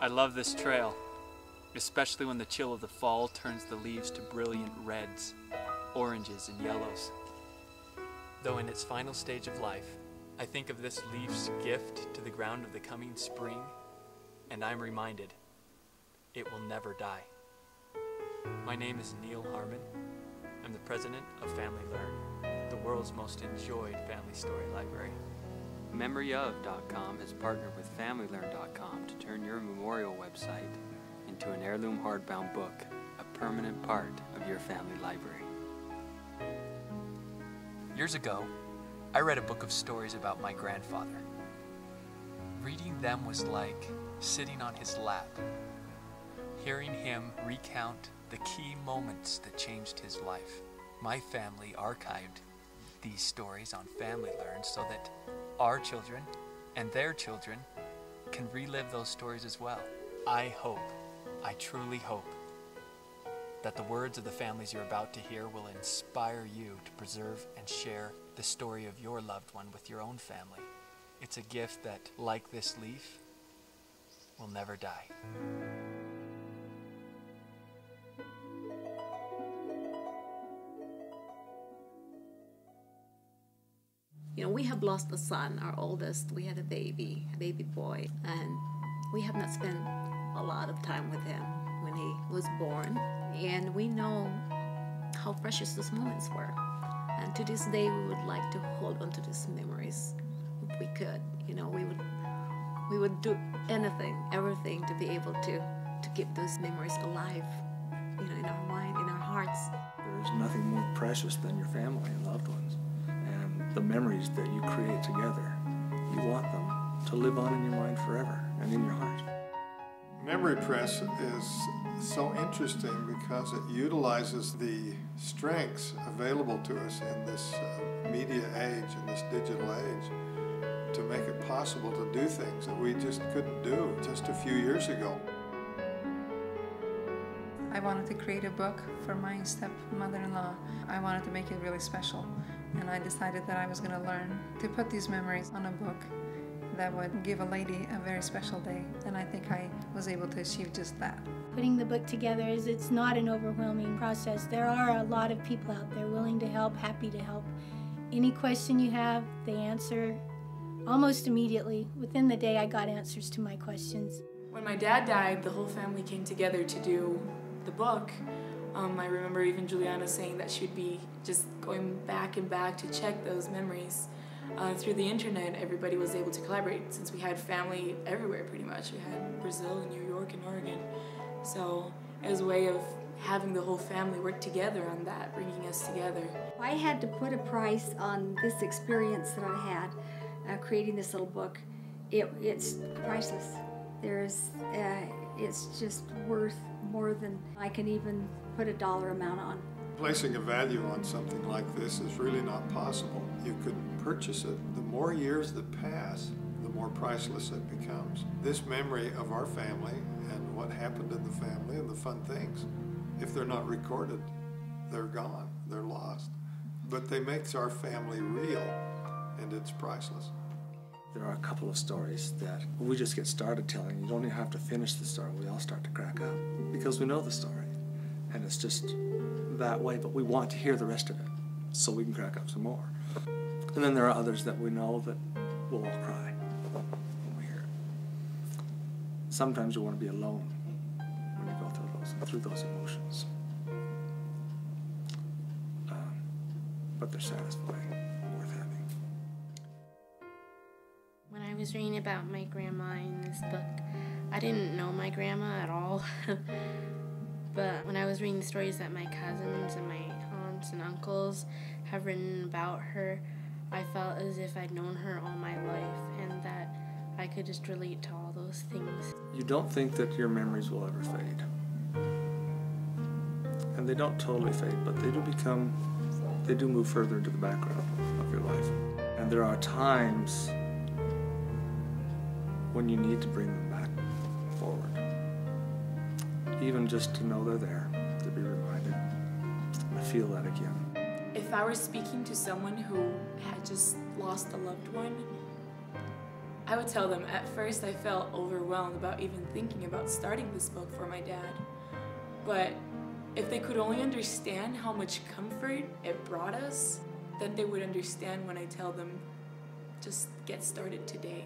I love this trail, especially when the chill of the fall turns the leaves to brilliant reds, oranges, and yellows. Though in its final stage of life, I think of this leaf's gift to the ground of the coming spring, and I'm reminded it will never die. My name is Neil Harmon. I'm the president of Family Learn, the world's most enjoyed family story library. MemoryOf.com has partnered with FamilyLearn.com to turn your memorial website into an heirloom hardbound book, a permanent part of your family library. Years ago, I read a book of stories about my grandfather. Reading them was like sitting on his lap, hearing him recount the key moments that changed his life. My family archived these stories on Family Learn so that our children and their children can relive those stories as well. I truly hope, that the words of the families you're about to hear will inspire you to preserve and share the story of your loved one with your own family. It's a gift that, like this leaf, will never die. You know, we have lost a son, our oldest. We had a baby boy, and we have not spent a lot of time with him when he was born. And we know how precious those moments were. And to this day, we would like to hold on to these memories if we could. You know, we would do anything, everything to be able to keep those memories alive, you know, in our mind, in our hearts. There's nothing more precious than your family and loved ones. And the memories that you create together, you want them to live on in your mind forever and in your heart. Memory Press is so interesting because it utilizes the strengths available to us in this media age, in this digital age, to make it possible to do things that we just couldn't do just a few years ago. I wanted to create a book for my stepmother-in-law. I wanted to make it really special, and I decided that I was going to learn to put these memories on a book that would give a lady a very special day, and I think I was able to achieve just that. Putting the book together it's not an overwhelming process. There are a lot of people out there willing to help, happy to help. Any question you have, they answer almost immediately. Within the day, I got answers to my questions. When my dad died, the whole family came together to do the book. I remember even Juliana saying that she'd be just going back and back to check those memories. Through the internet, everybody was able to collaborate since we had family everywhere pretty much. We had Brazil and New York and Oregon. So it was a way of having the whole family work together on that, bringing us together. I had to put a price on this experience that I had creating this little book. It's priceless. It's just worth more than I can even put a dollar amount on. Placing a value on something like this is really not possible. You could purchase it. The more years that pass, the more priceless it becomes. This memory of our family and what happened in the family and the fun things, if they're not recorded, they're gone, they're lost. But they make our family real, and it's priceless. There are a couple of stories that we just get started telling. You don't even have to finish the story. We all start to crack up because we know the story. And it's just that way, but we want to hear the rest of it so we can crack up some more. And then there are others that we know that we'll all cry when we hear it. Sometimes you want to be alone when you go through those emotions. But they're satisfying, worth having. When I was reading about my grandma in this book, I didn't know my grandma at all. But when I was reading the stories that my cousins and my aunts and uncles have written about her, I felt as if I'd known her all my life and that I could just relate to all those things. You don't think that your memories will ever fade. And they don't totally fade, but they do move further into the background of your life. And there are times when you need to bring them back forward. Even just to know they're there, to be reminded, to feel that again. If I were speaking to someone who had just lost a loved one, I would tell them at first I felt overwhelmed about even thinking about starting this book for my dad. But if they could only understand how much comfort it brought us, then they would understand when I tell them, just get started today.